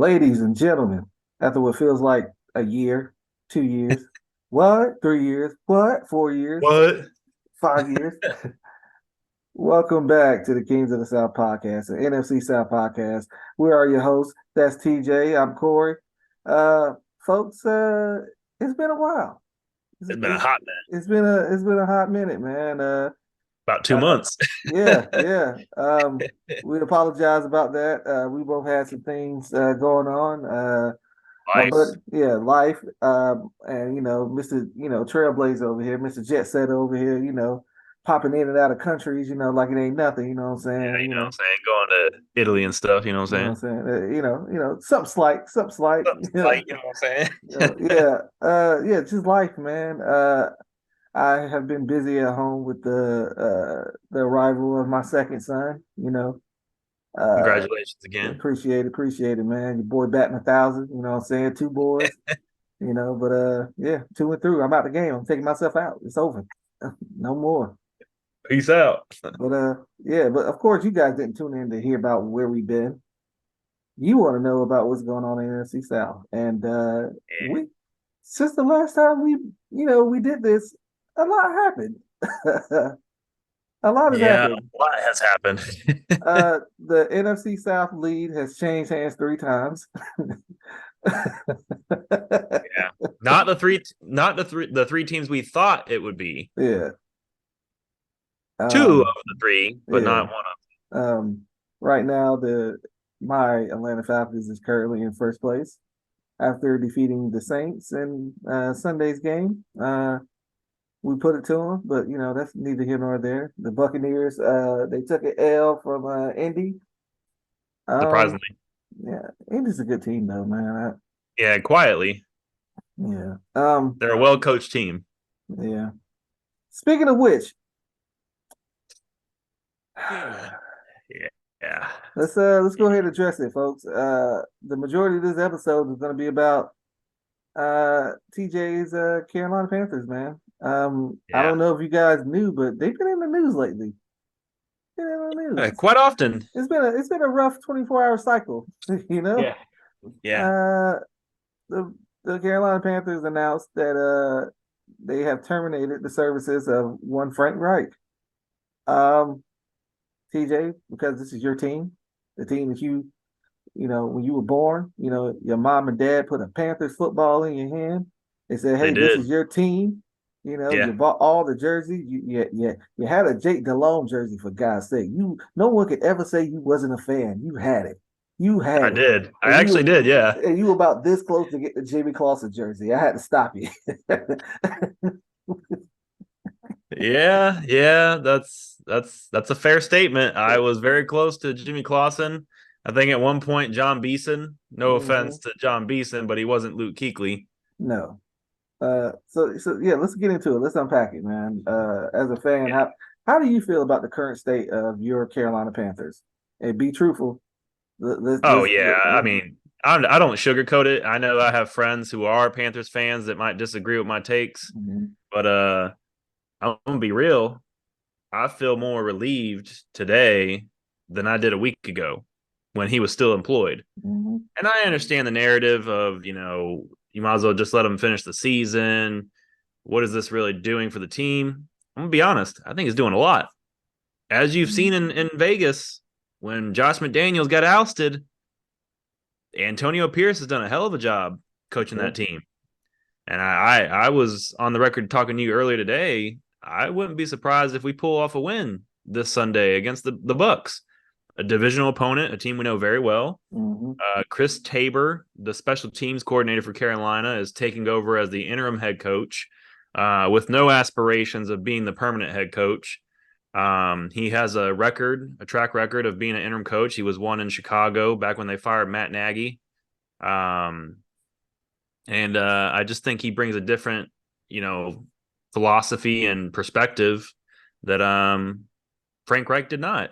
Ladies and gentlemen, after what feels like a year, 2 years, what? 3 years, what? 4 years, What? 5 years. Welcome back to the Kings of the South podcast, the NFC South podcast. We are your hosts. That's TJ. I'm Corey. Uh, folks, it's been a while. It's, It's been a it's, hot minute. it's been a hot minute, man. About two Uh, months. yeah. We apologize about that. We both had some things going on. My Life. bud, yeah, life, and Mr. Trailblazer over here, Mr. Jet Set over here, popping in and out of countries, like it ain't nothing, you know what I'm Yeah, saying, you know what I'm saying? Going to Italy and stuff, you know what you know what I'm I'm saying? saying, something slight, something slight, Something slight, you know what I'm saying? yeah, just life, man. I have been busy at home with the arrival of my second son, uh, Congratulations again. appreciate it, man. Your boy batting 1,000, you know what I'm saying, two boys. But yeah, two and through. I'm out the game. I'm taking myself out. It's over. No more. Peace out. But yeah, but of course you guys didn't tune in to hear about where we've been. You want to know about what's going on in NFC South. And we since the last time we did this, a lot happened. A lot has Yeah, happened. a lot has happened. The NFC South lead has changed hands 3 times. Yeah. Not the three teams we thought it would be. Yeah. Two of Um, the three, but yeah. not one of Um, right now, the my Atlanta Falcons is currently in first place after defeating the Saints in Sunday's game. We put it to them, but that's neither here nor there. The Buccaneers, they took an L from Indy. Um, surprisingly. yeah, Indy's a good team though, man. Yeah, quietly. Yeah. They're a well coached team. Yeah. Speaking of which, Yeah. Yeah. let's go ahead and address it, folks. The majority of this episode is going to be about TJ's Carolina Panthers, man. I Yeah. don't know if you guys knew, but they've been in the news lately. Been in the news. Quite often. It's been a rough 24-hour cycle, you know. Yeah. Yeah. Uh, the the Carolina Panthers announced that they have terminated the services of one Frank Reich. Um, TJ, because this is your team, the team that when you were born, your mom and dad put a Panthers football in your hand. They said, They "Hey, this is did. your team." You Yeah. bought all the jerseys. You had a Jake Delhomme jersey for God's sake. No one could ever say you wasn't a fan. You had it. You I had it, did. I and actually you did. Yeah. and you were about this close to get the Jimmy Clausen jersey. I had to stop you. Yeah. Yeah. That's a fair statement. I was very close to Jimmy Clausen. I think at one point John Beeson. No Hmm. offense to John Beeson, but he wasn't Luke Kuechly. No. So yeah, let's get into it. Let's unpack it, man. As a fan, how do you feel about the current state of your Carolina Panthers? And be truthful. Oh yeah, I mean, I don't sugarcoat it. I know I have friends who are Panthers fans that might disagree with my takes, Mhm, but I'm gonna be real. I feel more relieved today than I did a week ago when he was still employed. mhm, And I understand the narrative of you might as well just let him finish the season. What is this really doing for the team? I'm gonna be honest. I think he's doing a lot, as you've seen in Vegas when Josh McDaniels got ousted. Antonio Pierce has done a hell of a job coaching yeah. that team. And I was on the record talking to you earlier today. I wouldn't be surprised if we pull off a win this Sunday against the Bucks, a divisional opponent, a team we know very well. Mhm, Chris Tabor, the special teams coordinator for Carolina, is taking over as the interim head coach with no aspirations of being the permanent head coach. He has a track record of being an interim coach. He was one in Chicago back when they fired Matt Nagy. Um, and I just think he brings a different, you know, philosophy and perspective that Frank Reich did not.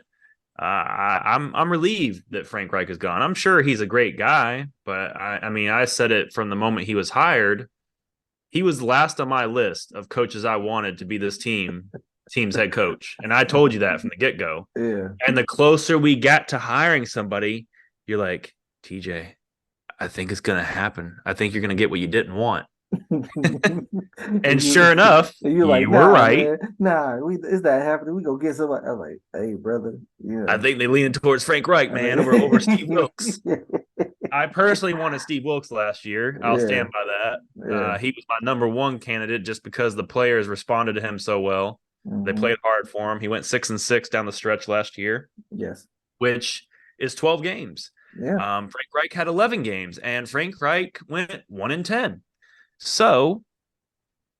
I'm relieved that Frank Reich is gone. I'm sure he's a great guy, but I mean I said it from the moment he was hired. He was last on my list of coaches I wanted to be this team's head coach, and I told you that from the get go. yeah. And the closer we got to hiring somebody, you're like TJ. I think it's going to happen. I think you're going to get what you didn't want. And And sure enough, you're like, you were nah, right. man, nah, is that happening? We go get somebody. I'm like, hey, brother, I think they leaned towards Frank Reich, I man, over Steve mean, Wilkes. I personally wanted Steve Wilkes last year. I'll yeah, stand by that. yeah, He was my number one candidate just because the players responded to him so well. They hmm, played hard for him. He went 6-6 down the stretch last year, yes, which is 12 games. yeah, Frank Reich had 11 games, and Frank Reich went 1-10. So,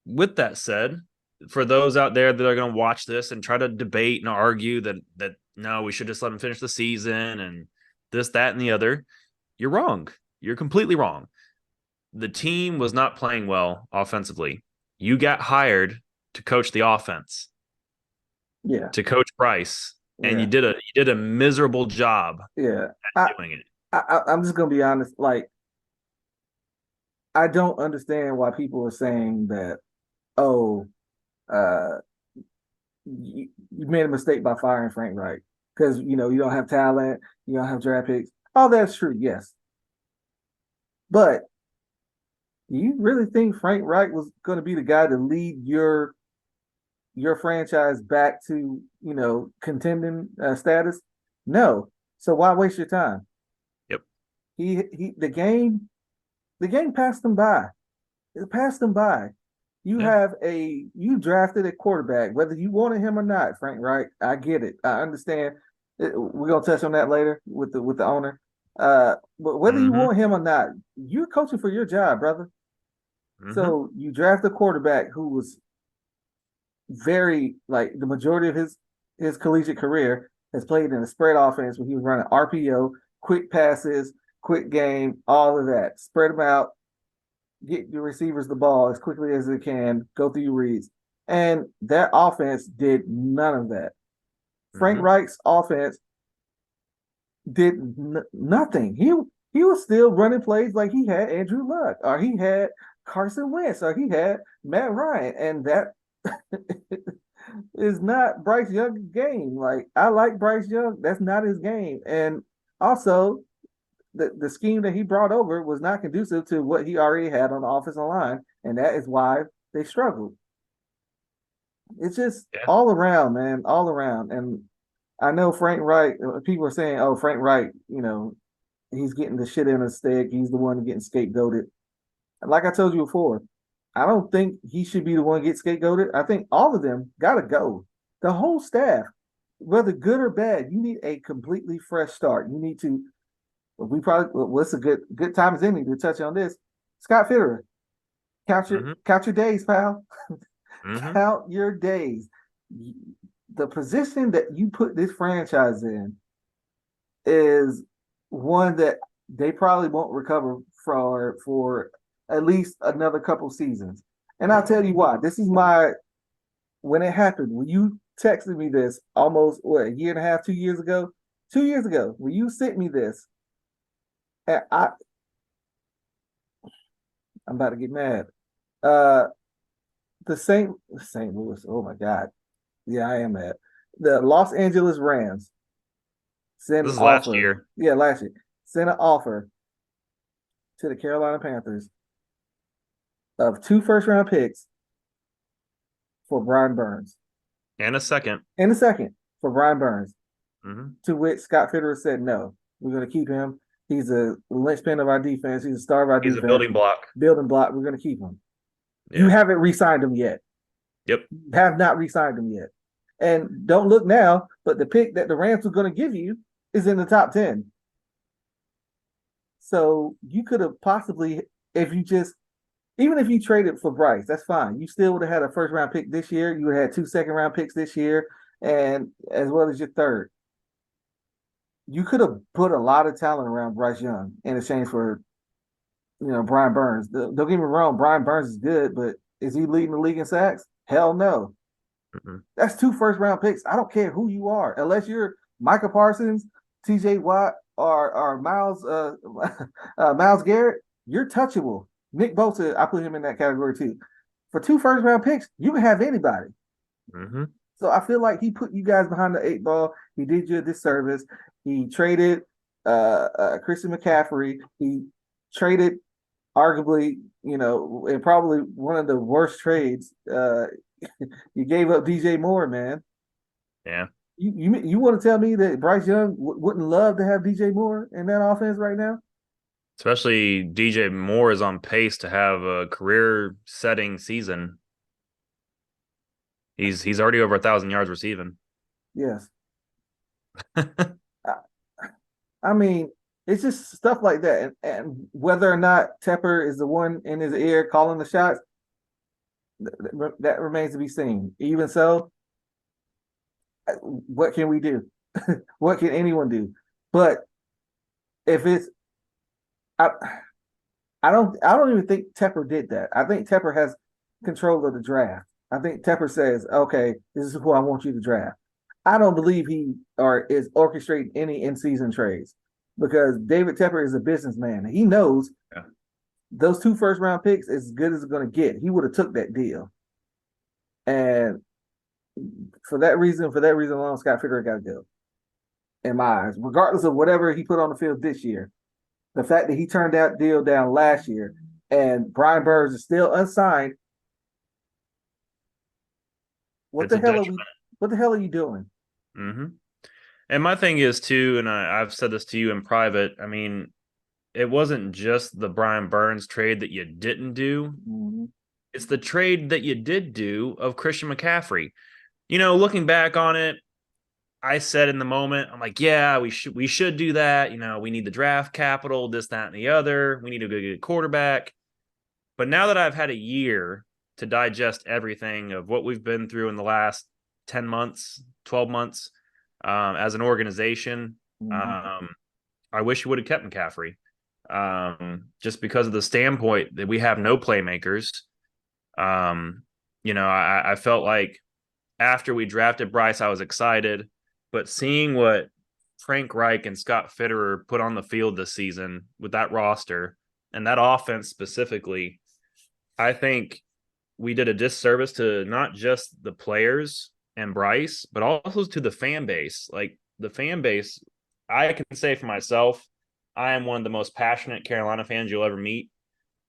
with that said, for those out there that are going to watch this and try to debate and argue that no, we should just let him finish the season and this, that, and the other, you're wrong. You're completely wrong. The team was not playing well offensively. You got hired to coach the offense, yeah, to coach Bryce, and yeah, you did a miserable job yeah. I, doing it. I'm just gonna be honest. Like, I don't understand why people are saying that. Oh, uh, you made a mistake by firing Frank Reich because you don't have talent, you don't have draft picks. All that's true, yes. But do you really think Frank Reich was going to be the guy to lead your franchise back to contending status? No. So why waste your time? Yep. He the game passed him by. It passed him by. Yeah. You drafted a quarterback, whether you wanted him or not, Frank Reich. I get it. I understand. We're gonna touch on that later with the owner. But whether you Mm-hmm. want him or not, you're coaching for your job, brother. Mm-hmm. So you draft a quarterback who was very like the majority of his collegiate career has played in a spread offense where he was running RPO, quick passes, quick game, all of that. Spread them out, get your receivers the ball as quickly as they can, go through your reads. And that offense did none of that. Frank Mm-hmm. Reich's offense did nothing. He was still running plays like he had Andrew Luck, or he had Carson Wentz, or he had Matt Ryan, and that is not Bryce Young's game. Like, I like Bryce Young, that's not his game. And also, the scheme that he brought over was not conducive to what he already had on the offensive line, and that is why they struggled. It's just Yeah. all around, man, all around. And I know Frank Wright. People are saying, "Oh, Frank Wright, he's getting the shit in a stick. He's the one getting scapegoated." And like I told you before, I don't think he should be the one to get scapegoated. I think all of them got to go. The whole staff, whether good or bad, you need a completely fresh start. You need to. We probably what's a good time as any to touch on this. Scott Fitterer, Mm-hmm. count your days, pal. Mm-hmm. Count your days. The position that you put this franchise in is one that they probably won't recover for at least another couple seasons. And I'll tell you why. This is my when it happened, when you texted me this almost what, a year and a half, 2 years ago? 2 years ago, when you sent me this, and I'm about to get mad. Uh the St. Louis, oh my God. Yeah, I am mad. The Los Angeles Rams sent This an is last offer. year. Yeah, last year. Sent an offer to the Carolina Panthers of two first round picks for Brian Burns. And a second. In a second for Brian Burns. Mm-hmm. To which Scott Fitterer said, no, we're going to keep him. He's a linchpin of our defense. He's a star of our He's a defense. building block. Building block. We're going to keep him. You Yeah. haven't re signed him yet. Yep. Have not re signed him yet. And don't look now, but the pick that the Rams were going to give you is in the top 10. So you could have possibly, if you just, even if you traded for Bryce, that's fine. You still would have had a first round pick this year. You would have had 2 second round picks this year, and as well as your third. You could have put a lot of talent around Bryce Young in exchange for, Brian Burns. Don't get me wrong, Brian Burns is good, but is he leading the league in sacks? Hell no. Mm-hmm. That's 2 first round picks. I don't care who you are, unless you're Micah Parsons, T.J. Watt, or Miles Garrett. You're touchable. Nick Bosa, I put him in that category too. For 2 first round picks, you can have anybody. Mm-hmm. So I feel like he put you guys behind the 8 ball. He did you a disservice. He traded Christian McCaffrey. He traded arguably, and probably one of the worst trades. You gave up DJ Moore, man. Yeah. You want to tell me that Bryce Young wouldn't love to have DJ Moore in that offense right now? Especially DJ Moore is on pace to have a career-setting season. He's already over 1,000 yards receiving. Yes. I, I mean, it's just stuff like that, and whether or not Tepper is the one in his ear calling the shots, that remains to be seen. Even so, what can we do? What can anyone do? But if it's, I, I don't even think Tepper did that. I think Tepper has control of the draft. I think Tepper says, okay, this is who I want you to draft. I don't believe he or is orchestrating any in-season trades because David Tepper is a businessman. He knows Yeah. those 2 first-round picks is as good as it's going to get. He would have took that deal, and for that reason alone, Scott Fitterer got to go. In my eyes, regardless of whatever he put on the field this year, the fact that he turned that deal down last year, and Brian Burns is still unsigned. What It's the a hell are we? detriment. What the hell are you doing? Mm-hmm. And my thing is too, and I've said this to you in private. I mean, it wasn't just the Brian Burns trade that you didn't do. Mm-hmm. It's the trade that you did do of Christian McCaffrey. Looking back on it, I said in the moment, I'm like, yeah, we should do that. We need the draft capital, this, that, and the other. We need to go get a quarterback. But now that I've had a year to digest everything of what we've been through in the last 10 months, 12 months as an organization, Mm-hmm. I wish we would have kept McCaffrey just because of the standpoint that we have no playmakers. I felt like after we drafted Bryce, I was excited, but seeing what Frank Reich and Scott Fitterer put on the field this season with that roster and that offense specifically, I think we did a disservice to not just the players and Bryce, but also to the fan base. Like the fan base, I can say for myself, I am one of the most passionate Carolina fans you'll ever meet.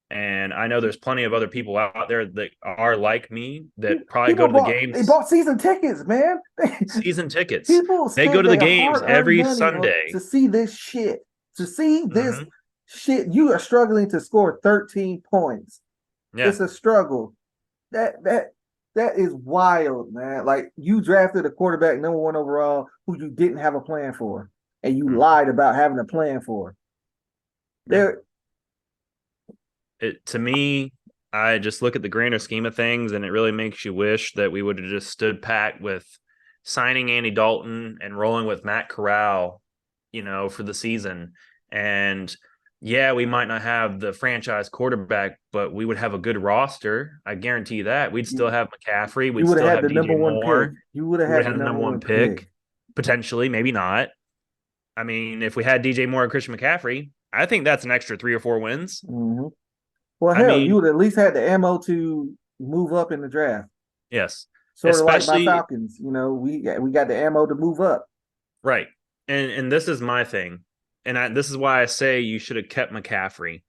And I know there's plenty of other people out there that are like me that probably go People to the bought they games, bought season tickets, man. season tickets. People They go spent to the their games hard-earned every money Sunday. to see this shit. To see this Mm-hmm. shit, you are struggling to score 13 points. Yeah. It's a struggle. That is wild, man. Like you drafted a quarterback #1 overall who you didn't have a plan for, and you Mm-hmm. lied about having a plan for. Yeah. There, To me, I just look at the grander scheme of things, and it really makes you wish that we would have just stood pat with signing Andy Dalton and rolling with Matt Corral, for the season. And yeah, we might not have the franchise quarterback, but we would have a good roster. I guarantee you that. We'd still you have McCaffrey. you We'd would have still had have the number DJ one pick. Moore. You would have We would had have the had the number number one one pick. pick, potentially, maybe not. I mean, if we had DJ Moore and Christian McCaffrey, I think that's an extra 3 or 4 wins. Mm-hmm. Well, I hell, you mean, would at least had the ammo to move up in the draft. yes, Sort of like my especially Falcons. We got the ammo to move up. right. And this is my thing. And this is why I say you should have kept McCaffrey.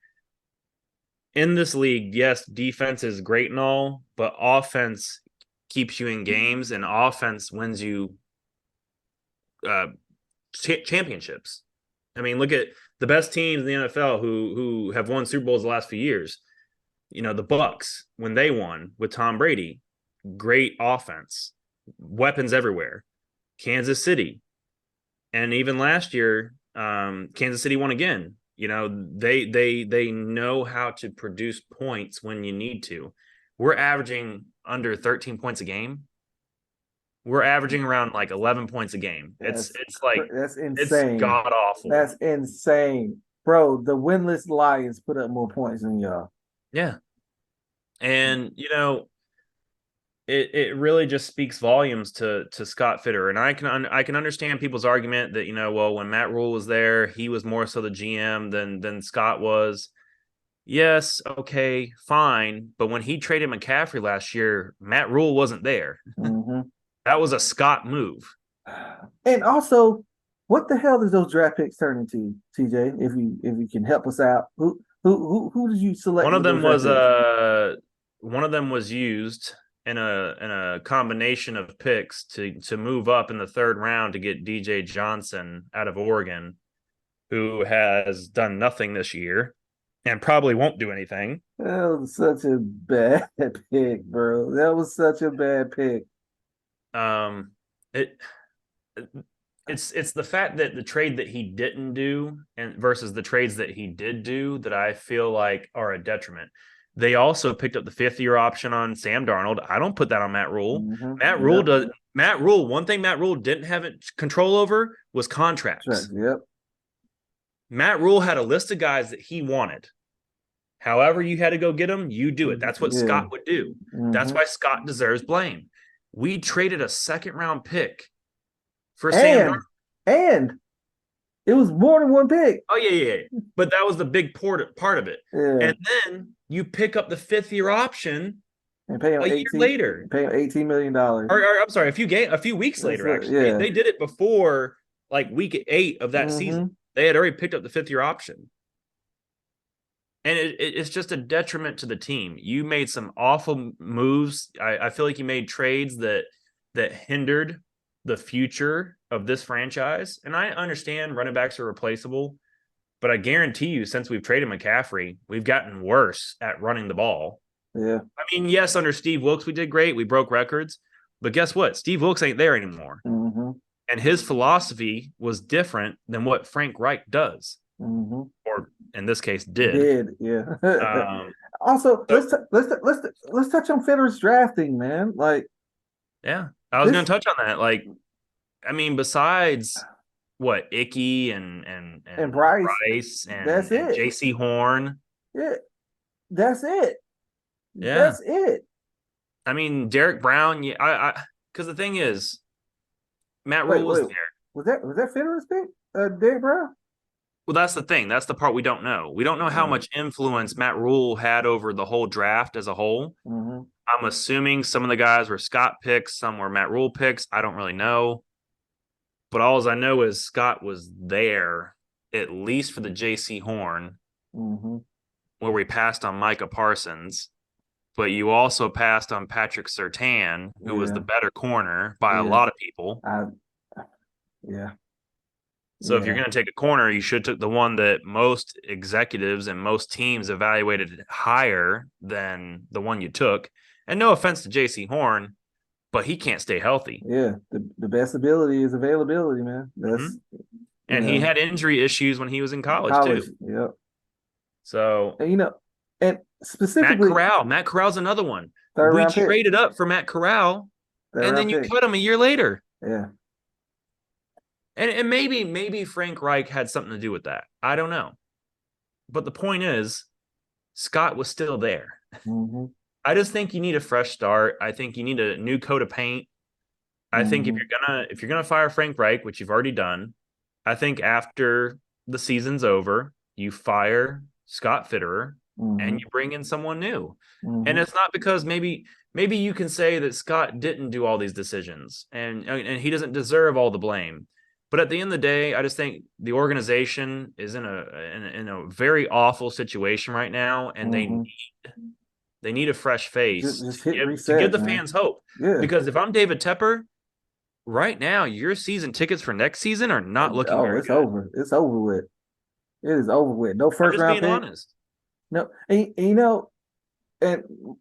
In this league, yes, defense is great and all, but offense keeps you in games and offense wins you uh, championships. I mean, look at the best teams in the NFL who have won Super Bowls the last few years. The Bucks when they won with Tom Brady, great offense, weapons everywhere. Kansas City, and even last year, Kansas City won again. They know how to produce points when you need to. We're averaging under 13 points a game. We're averaging around like 11 points a game. It's That's it's like that's it's insane. god awful. That's insane, bro. The winless Lions put up more points than y'all. Yeah, and it really just speaks volumes to Scott Fitter, and I can understand people's argument that well, when Matt Rule was there, he was more so the GM than Scott was. Yes, okay, fine, but when he traded McCaffrey last year, Matt Rule wasn't there. Mm-hmm. That was a Scott move. And also, what the hell does those draft picks turn into, TJ? If you can help us out, Who did you select with those draft picks? One of them was used in a combination of picks to move up in the third round to get DJ Johnson out of Oregon, who has done nothing this year and probably won't do anything. That was such a bad pick, bro. That was such a bad pick. Um, it it's the fact that the trade that he didn't do and versus the trades that he did do that I feel like are a detriment. They also picked up the 5th-year option on Sam Darnold. I don't put that on Matt Rule. Matt Rule Yep. does. Matt Rule. One thing Matt Rule didn't have control over was contracts. Yep. Matt Rule had a list of guys that he wanted. However, you had to go get them, you do it. That's what Yeah. Scott would do. That's why Scott deserves blame. We traded a second-round pick for Sam Darnold. And it was more than one pick. Oh, yeah. But that was the big part of it. Yeah. And then you pick up the 5th-year option and pay him a year later. Pay him $18 million. Or I'm sorry, a few weeks later, actually. Yeah. They did it before like week 8 of that season. They had already picked up the 5th-year option. And it's just a detriment to the team. You made some awful moves. I feel like you made trades that hindered the future of this franchise. And I understand running backs are replaceable, but I guarantee you, since we've traded McCaffrey, we've gotten worse at running the ball. Yeah. I mean, yes, under Steve Wilkes, we did great. We broke records. But guess what? Steve Wilkes ain't there anymore. And his philosophy was different than what Frank Reich does. Or in this case, did. Yeah. Also, let's touch on Fitter's drafting, man. Like, yeah, I was going to touch on that. Like, I mean, besides what Icky and Bryce and that's it. J.C. Horn. Yeah, that's it. Yeah, that's it. I mean, Derek Brown. Yeah, because the thing is, Matt Rule was there. Was that Fitter's pick? Derek Brown. Well, that's the thing. That's the part we don't know. We don't know how much influence Matt Rule had over the whole draft as a whole. I'm assuming some of the guys were Scott picks, some were Matt Rule picks. I don't really know. But all I know is Scott was there, at least for the J.C. Horn, where we passed on Micah Parsons. But you also passed on Patrick Surtain, who was the better corner by a lot of people. So if you're going to take a corner, you should have took the one that most executives and most teams evaluated higher than the one you took. And no offense to J.C. Horn, but he can't stay healthy. Yeah, the best ability is availability, man. That's and he had injury issues when he was in college too. Yep. So and specifically Matt Corral's another one. We traded up for Matt Corral, and then you cut him a year later. Yeah. And maybe Frank Reich had something to do with that. I don't know. But the point is, Scott was still there. I just think you need a fresh start. I think you need a new coat of paint. I think if you're gonna fire Frank Reich, which you've already done, I think after the season's over, you fire Scott Fitterer and you bring in someone new. And it's not because maybe you can say that Scott didn't do all these decisions and he doesn't deserve all the blame. But at the end of the day, I just think the organization is in a very awful situation right now, and they need a fresh face to give the fans hope. Yeah. Because if I'm David Tepper, right now your season tickets for next season are not looking very good. Over. It's over with. It is over with. No first round pick. Honest. No, and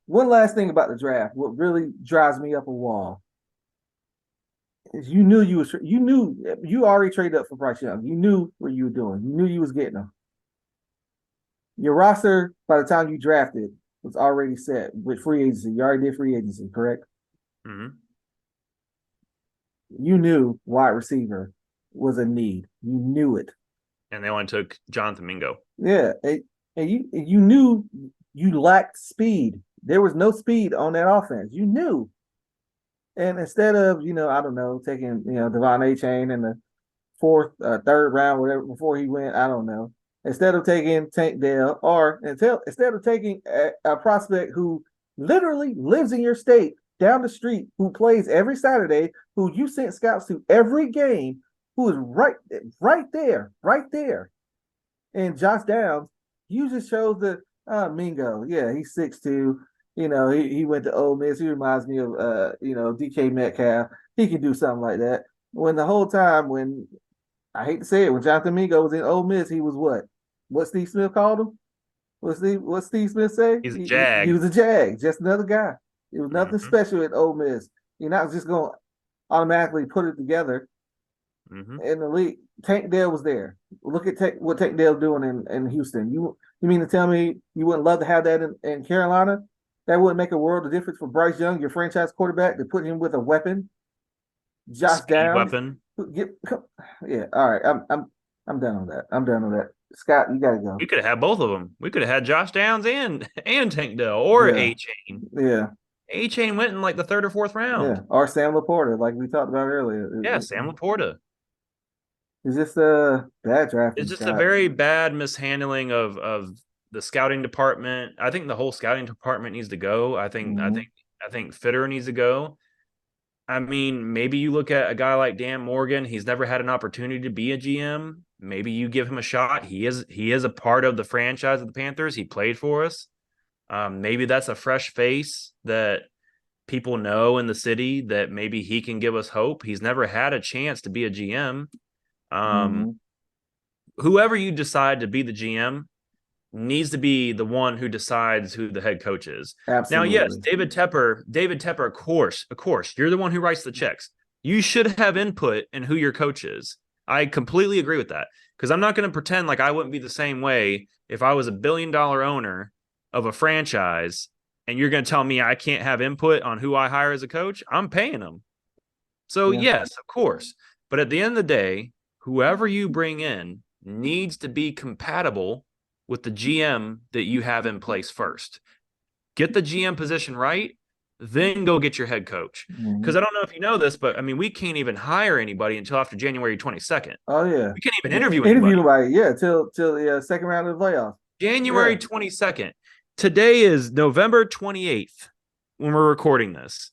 one last thing about the draft, what really drives me up a wall. You knew you already traded up for Bryce Young. You knew what you were doing. You knew you was getting him. Your roster, by the time you drafted, was already set with free agency. You already did free agency, correct? You knew wide receiver was a need. You knew it. And they only took Jonathan Mingo. Yeah, and you knew you lacked speed. There was no speed on that offense. You knew. And instead of, I don't know, taking, Devon A-Chain in the third round, whatever, before he went, I don't know. Instead of taking Tank Dell, or instead of taking a prospect who literally lives in your state, down the street, who plays every Saturday, who you sent scouts to every game, who is right there. And Josh Downs, You just chose the Mingo. Yeah, he's 6'2". You know, he went to Ole Miss. He reminds me of DK Metcalf. He can do something like that. When the whole time when I hate to say it, when Jonathan Mingo was in Ole Miss, he was what? What Steve Smith called him? What Steve Smith say? He's a He Jag. was a Jag, just another guy. It was nothing Hmm. special at Ole Miss. You're not just gonna automatically put it together Hmm. in the league. Tank Dell was there. Look at what Tank Dell doing in Houston. You mean to tell me you wouldn't love to have that in Carolina? That wouldn't make a world of difference for Bryce Young, your franchise quarterback, to put him with a weapon. A Josh speed Downs. weapon. Get, yeah, all right. I'm done on that. I'm done on that. Scott, you gotta We go. could have had both of them. We could have had Josh Downs and Tank Dell or Yeah, A Chain. yeah, A Chain went in like the third or fourth yeah. round. Or Sam Laporta, like we talked about Yeah, earlier. Sam Laporta. It's just bad It's drafting, just a Scott. very bad mishandling of the scouting department. I think the whole scouting department needs to go. Mm-hmm. I think Fitter needs to go. I mean, maybe you look at a guy like Dan Morgan. He's never had an opportunity to be a GM. Maybe you give him a shot. He is a part of the franchise of the Panthers. He played for us. Maybe that's a fresh face that people know in the city that maybe he can give us hope. He's never had a chance to be a GM. Um, Mm-hmm. Whoever you decide to be the GM needs to be the one who decides who the head coach is. Now, yes, Absolutely. David Tepper, of course, you're the one who writes the checks. You should have input in who your coach is. I completely agree with that because I'm not going to pretend like I wouldn't be the same way if I was $1 billion owner of a franchise and you're going to tell me I can't have input on who I hire as a coach. I'm paying them. So, Yeah. yes, of course. But at the end of the day, whoever you bring in needs to be compatible with the GM that you have in place first. Get the GM position right, then go get your head coach. Mm-hmm. Because I don't know if you know this, but I mean, we can't even hire anybody until after January 22nd. Oh yeah. We can't even interview Interview anybody. nobody. Yeah, till the second round of the playoffs. Yeah. January 22nd. Today is November 28th when we're recording this.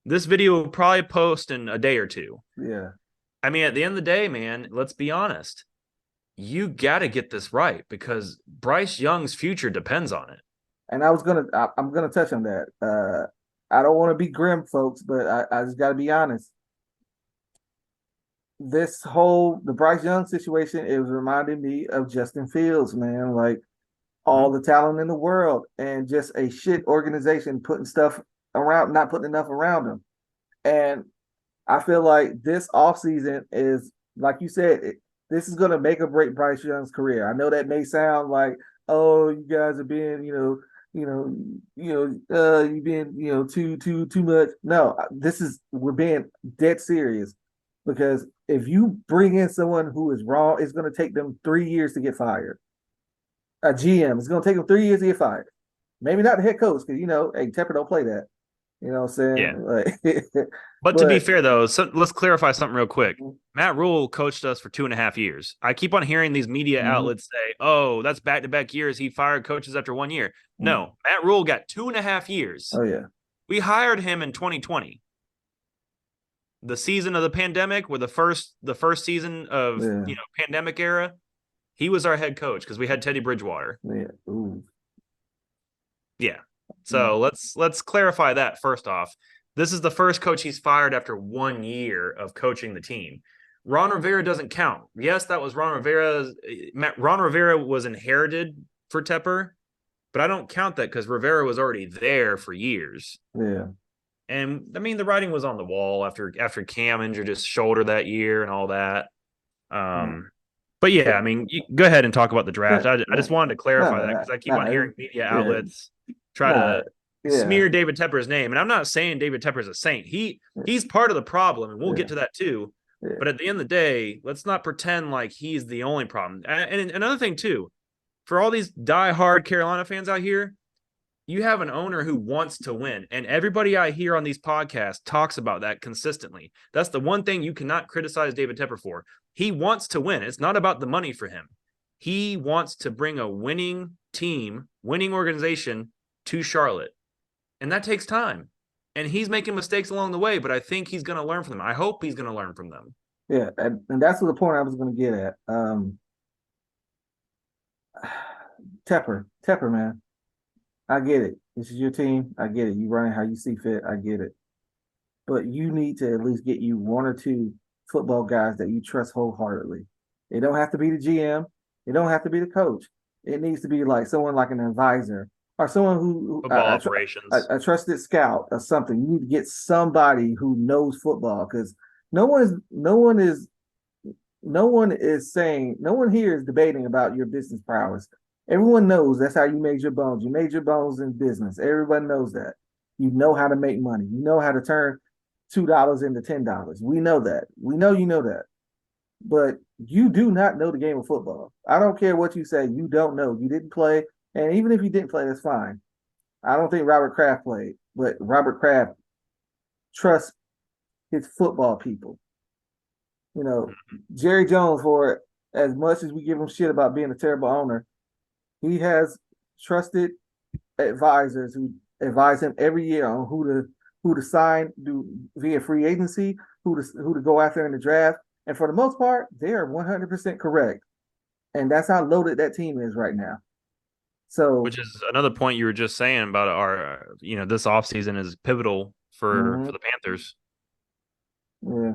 This video will probably post in a day or two. Yeah. I mean, at the end of the day, man, let's be honest. You got to get this right because Bryce Young's future depends on it. And I'm gonna touch on that. I don't want to be grim, folks, but I just gotta be honest. The Bryce Young situation is reminding me of Justin Fields, man. Like all Mm-hmm. the talent in the world and just a shit organization putting stuff around, not putting enough around him. And I feel like this offseason is, like you said, this is going to make or break Bryce Young's career. I know that may sound like, oh, you guys are being, you being, too much. No, we're being dead serious because if you bring in someone who is wrong, it's going to take them 3 years to get fired. A GM, it's going to take them 3 years to get fired. Maybe not the head coach because hey, Tepper don't play that. You know what I'm Yeah. saying? Like, But to be but fair, though, so let's clarify something real quick. Matt Rule coached us for 2.5 years. I keep on hearing these media mhm, outlets say, oh, that's back to back years. He fired coaches after 1 year. mhm. No, Matt Rule got 2.5 years. Oh yeah, We hired him in 2020, the season of the pandemic, where the first season of yeah, pandemic era. He was our head coach because we had Teddy Bridgewater. yeah. Ooh, Yeah. mm, So let's clarify that first off. This is the first coach he's fired after 1 year of coaching the team. Ron Rivera doesn't count. Yes, that was Ron Rivera's. Ron Rivera was inherited for Tepper, but I don't count that because Rivera was already there for years. yeah. And I mean, the writing was on the wall after Cam injured his shoulder that year and all that. Mm. Um, but yeah, I mean, go ahead and talk about the draft. No, I just no, wanted to clarify that no, because I keep on no, hearing media yeah, outlets try no, to yeah, smear David Tepper's name, and I'm not saying David Tepper's a saint. He's part of the problem, and we'll yeah, get to that too. yeah. But at the end of the day, let's not pretend like he's the only problem. And another thing too, for all these diehard Carolina fans out here, you have an owner who wants to win. And everybody I hear on these podcasts talks about that consistently. That's the one thing you cannot criticize David Tepper for. He wants to win. It's not about the money for him. He wants to bring a winning team, winning organization to Charlotte. And that takes time. And he's making mistakes along the way, but I think he's going to learn from them. I hope he's going to learn from them. Yeah. And that's the point I was going to get at. Tepper, man. I get it. This is your team. I get it. You run it how you see fit. I get it. But you need to at least get you one or two football guys that you trust wholeheartedly. They don't have to be the GM. They don't have to be the coach. It needs to be like someone like an advisor or someone Football operations. a trusted scout or something. You need to get somebody who knows football because no one is saying no one here is debating about your business prowess. Everyone knows that's how you made your bones. You made your bones in business. Everybody knows that. You know how to make money. You know how to turn $2 into $10. We know that. We know you know that. But you do not know the game of football. I don't care what you say. You don't know. You didn't play. And even if you didn't play, that's fine. I don't think Robert Kraft played, but Robert Kraft trusts his football people. You know, Jerry Jones, for as much as we give him shit about being a terrible owner, he has trusted advisors who advise him every year on who to sign do via free agency, who to go after in the draft. And for the most part, they are 100% correct. And that's how loaded that team is right now. So, Which is another point you were just saying about this offseason is pivotal for mhm, the Panthers. yeah.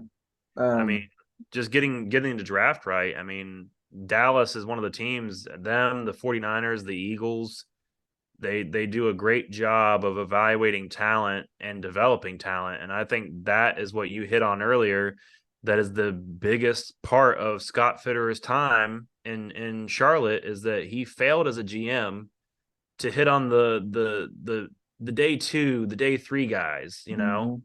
I mean, Um, just getting the draft right. I mean, Dallas is one of the teams, them, the 49ers, the Eagles, they do a great job of evaluating talent and developing talent. And I think that is what you hit on earlier. That is the biggest part of Scott Fitterer's time in Charlotte is that he failed as a GM to hit on the day two, the day three guys, mhm,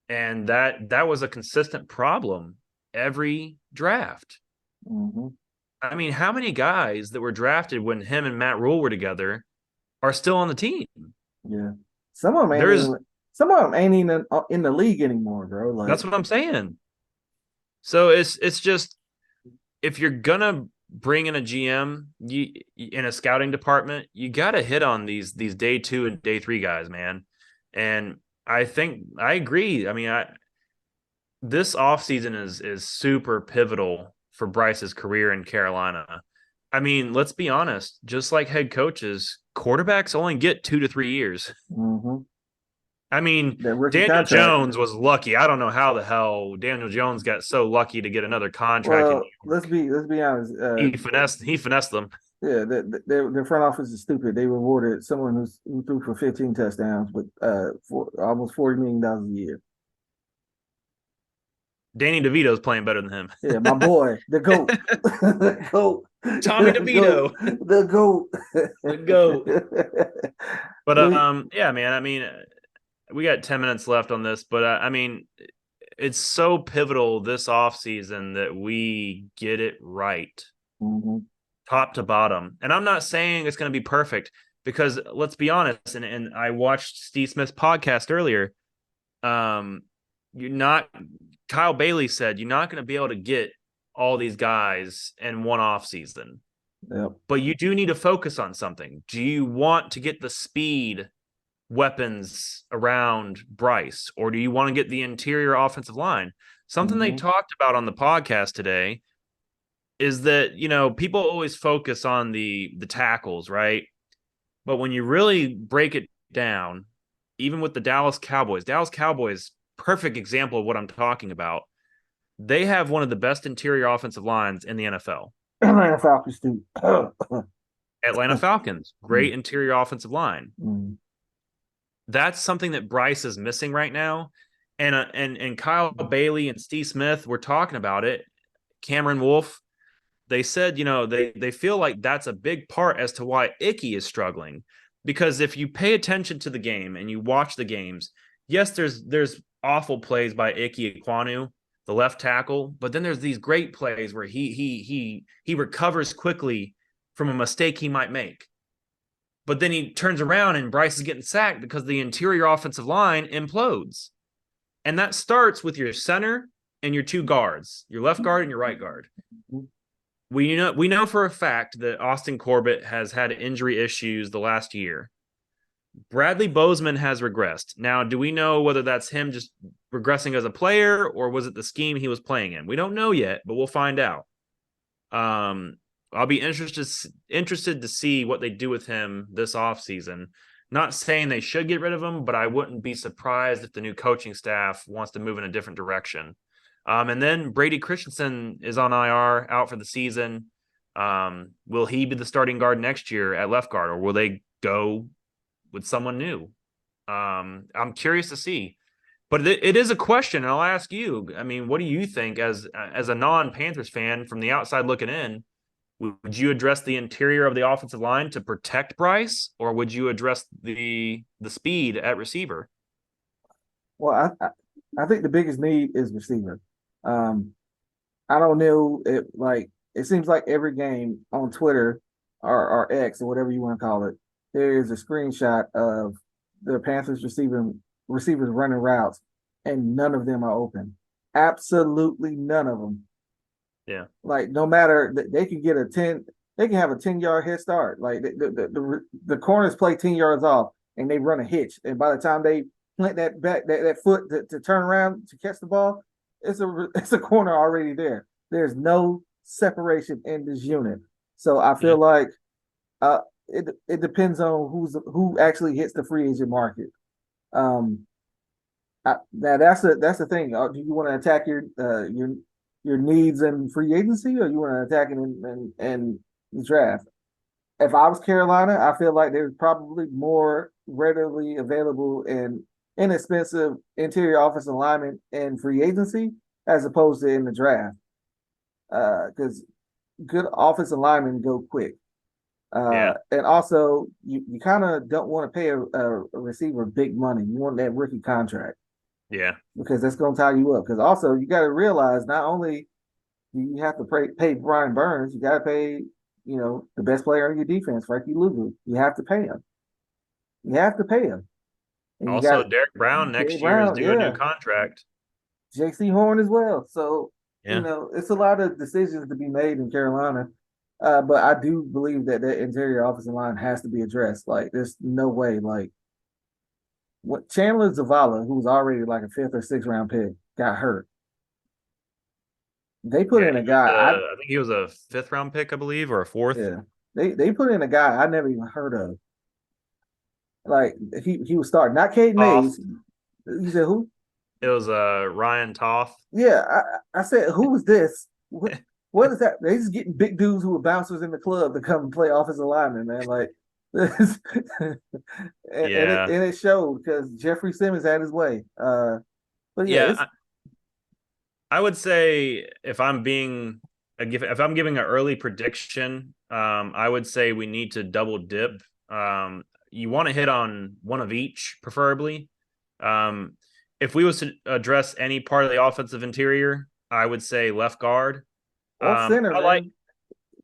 and that was a consistent problem every draft. mhm, I mean, how many guys that were drafted when him and Matt Rule were together are still on the team? yeah. Some of them ain't There's even some of them ain't even in the league anymore, bro. Like, That's what I'm saying. So it's just if you're gonna bring in a GM in a scouting department, you got to hit on these day two and day three guys, man. And I think I agree. I mean, this offseason is super pivotal for Bryce's career in Carolina. I mean, let's be honest, just like head coaches, quarterbacks only get 2 to 3 years. mhm, I mean, that rookie Daniel contract. Jones was lucky. I don't know how the hell Daniel Jones got so lucky to get another contract in Well, New York. let's be honest. He finessed them. Yeah, the front office is stupid. They rewarded someone who threw for 15 touchdowns, but for almost $40 million a year. Danny DeVito's playing better than him. Yeah, my boy, the goat, the goat, Tommy the goat, DeVito, the goat. the goat. But We, yeah, man. I mean, we got 10 minutes left on this, but I mean, it's so pivotal this offseason that we get it right, mhm, top to bottom. And I'm not saying it's going to be perfect because let's be honest. And I watched Steve Smith's podcast earlier. Um, you're not. Kyle Bailey said you're not going to be able to get all these guys in one off season, yep, but you do need to focus on something. Do you want to get the speed weapons around Bryce, or do you want to get the interior offensive line? Something they mhm, talked about on the podcast today is that people always focus on the tackles, right? But when you really break it down, even with the Dallas Cowboys, perfect example of what I'm talking about. They have one of the best interior offensive lines in the NFL. Atlanta Falcons too. Atlanta Falcons, great Mm, interior offensive line. mm, That's something that Bryce is missing right now. And Kyle Bailey and Steve Smith were talking about it. Cameron Wolf, they said, they feel like that's a big part as to why Icky is struggling. Because if you pay attention to the game and you watch the games, yes, there's awful plays by Icky Ekwonu, the left tackle, but then there's these great plays where he recovers quickly from a mistake he might make. But then he turns around and Bryce is getting sacked because the interior offensive line implodes. And that starts with your center and your two guards, your left guard and your right guard. mm. We know for a fact that Austin Corbett has had injury issues the last year. Bradley Bozeman has regressed. Now, do we know whether that's him just regressing as a player or was it the scheme he was playing in? We don't know yet, but we'll find out. I'll be interested to see what they do with him this offseason. Not saying they should get rid of him, but I wouldn't be surprised if the new coaching staff wants to move in a different direction. And then Brady Christensen is on IR, out for the season. Will he be the starting guard next year at left guard, or will they go with someone new? I'm curious to see. But it is a question, and I'll ask you. I mean, what do you think as a non-Panthers fan from the outside looking in? Would you address the interior of the offensive line to protect Bryce, or would you address the speed at receiver? Well, I think the biggest need is receiver. Um, I don't know it like it seems like every game on Twitter or X or whatever you want to call it, there is a screenshot of the Panthers receivers running routes, and none of them are open. Absolutely none of them. Yeah, Like no matter they can get a 10, they can have a 10-yard head start. Like the corners play 10 yards off and they run a hitch. And by the time they plant that foot to turn around to catch the ball, it's a corner already there. There's no separation in this unit. So I yeah, feel like it depends on who actually hits the free agent market. Um, now that's the thing. Do you want to attack your needs in free agency, or you want to attack it in the draft? If I was Carolina, I feel like there's probably more readily available and inexpensive interior offensive linemen in free agency as opposed to in the draft. Because good offensive linemen go quick. yeah, And also, you kind of don't want to pay a receiver big money. You want that rookie contract yeah, because that's going to tie you up. Because also, you got to realize not only do you have to pay Brian Burns, you got to pay, the best player on your defense, Frankie Lugu. You have to pay him. You have to pay him. And you also got Derek Brown Jay next year is Brown, due a new yeah, contract. JC Horn as well. So, Yeah, it's a lot of decisions to be made in Carolina. But I do believe that interior offensive line has to be addressed. Like, there's no way. Like, what Chandler Zavala, who was already like a fifth or sixth round pick, got hurt. They put yeah, in a guy. I think he was a fifth round pick, I believe, or a fourth. Yeah, they put in a guy I never even heard of. Like he was starting, not Cade Toth. Mays. You said who? It was Ryan Toth. Yeah, I said who is this? What is that? They just getting big dudes who are bouncers in the club to come and play offensive lineman, man. Like this, Yeah, and it showed because Jeffrey Simmons had his way. But yeah, yeah. it's I would say if I'm giving an early prediction, I would say we need to double dip. You want to hit on one of each, preferably. Um, if we was to address any part of the offensive interior, I would say left guard. or center, I like man.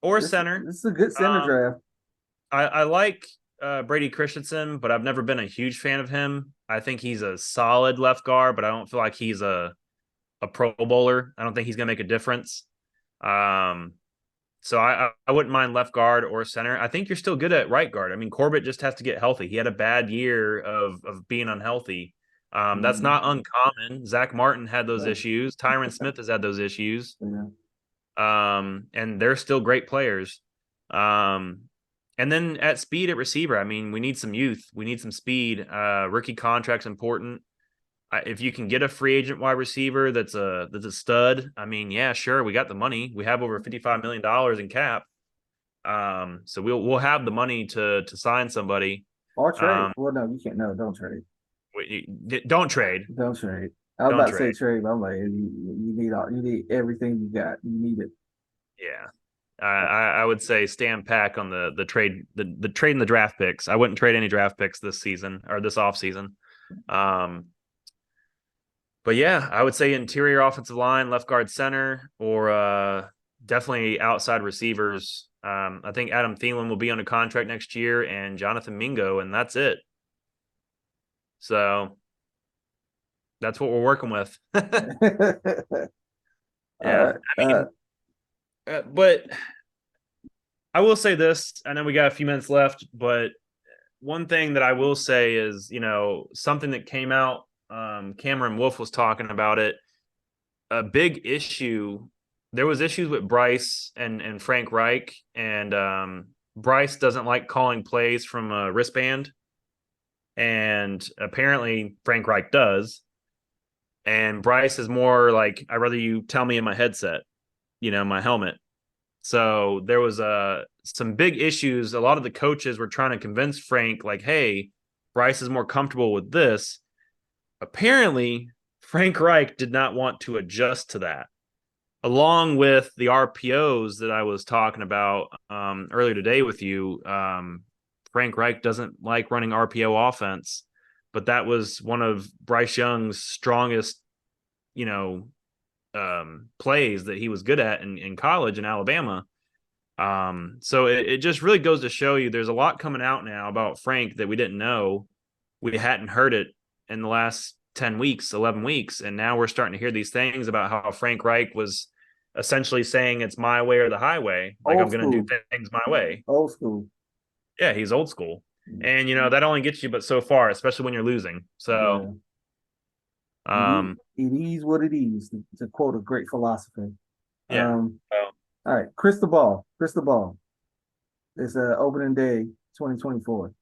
or This center. this is a good center Um, draft. I like Brady Christensen, but I've never been a huge fan of him. I think he's a solid left guard, but I don't feel like he's a Pro Bowler. I don't think he's going to make a difference. Um, so I wouldn't mind left guard or center. I think you're still good at right guard. I mean, Corbett just has to get healthy. He had a bad year of being unhealthy. That's Mm, not uncommon. Zach Martin had those issues. Tyron Smith has had those issues. yeah. And they're still great players. Um, and then at speed at receiver, I mean, we need some youth. We need some speed. Rookie contract's important. If you can get a free agent wide receiver that's a stud, I mean, yeah, sure, we got the money. We have over $55 million in cap. So we'll have the money to sign somebody. Or trade. Um, Well, no, you can't. No, don't trade. don't trade, Don't trade. I was don't about to say trade. trade, but I'm like, you need everything you got. You need it. Yeah, I would say stand pack on the trade the trade in the draft picks. I wouldn't trade any draft picks this season or this off season. Um, But yeah, I would say interior offensive line, left guard, center, or definitely outside receivers. I think Adam Thielen will be on a contract next year, and Jonathan Mingo, and that's it. So that's what we're working with. All Yeah, right. I mean, but I will say this. I know we got a few minutes left, but one thing that I will say is, something that came out. Cameron Wolf was talking about it. A big issue there was issues with Bryce and Frank Reich, and Bryce doesn't like calling plays from a wristband, and apparently Frank Reich does. And Bryce is more like, I'd rather you tell me in my headset, my helmet. So there was some big issues. A lot of the coaches were trying to convince Frank, like, hey, Bryce is more comfortable with this. Apparently, Frank Reich did not want to adjust to that. Along with the RPOs that I was talking about earlier today with you, Frank Reich doesn't like running RPO offense, but that was one of Bryce Young's strongest, you know, plays that he was good at in college in Alabama. So it just really goes to show you there's a lot coming out now about Frank that we didn't know. We hadn't heard it in the last 10 weeks, 11 weeks. And now we're starting to hear these things about how Frank Reich was essentially saying it's my way or the highway. Like, I'm Old going to do school, things my way. old school. Yeah, he's old school. And, that only gets you but so far, especially when you're losing. So, Yeah, um, it is what it is. To quote a great philosopher. yeah. Um, all right, crystal ball, crystal ball. It's opening day 2024.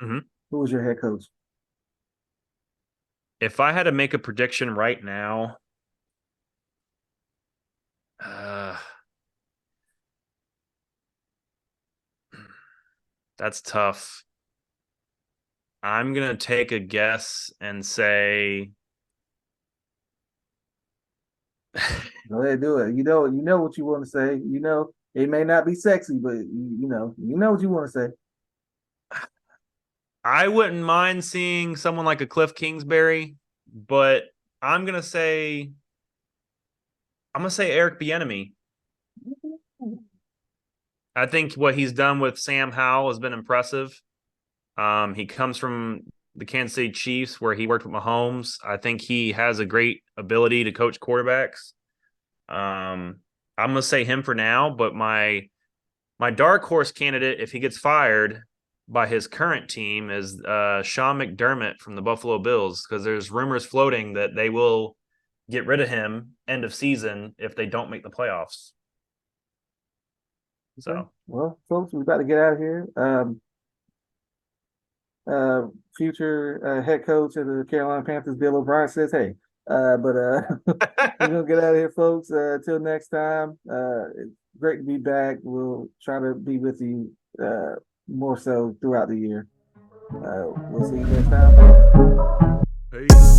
Mm-hmm. Who was your head coach? If I had to make a prediction right now, uh, that's tough. I'm going to take a guess and say Go ahead, do it. You know what you want to say. You know it may not be sexy, but you know what you want to say. I wouldn't mind seeing someone like a Cliff Kingsbury, but I'm going to say Eric Bieniemy. I think what he's done with Sam Howell has been impressive. He comes from the Kansas City Chiefs where he worked with Mahomes. I think he has a great ability to coach quarterbacks. I'm gonna say him for now, but my dark horse candidate, if he gets fired by his current team, is Sean McDermott from the Buffalo Bills, because there's rumors floating that they will get rid of him end of season if they don't make the playoffs. Okay. So Well, folks, we got to get out of here. Uh, Future head coach of the Carolina Panthers, Bill O'Brien says, "Hey, but we're gonna get out of here, folks. Till next time. It's great to be back. We'll try to be with you more so throughout the year. We'll see you next time, folks." peace.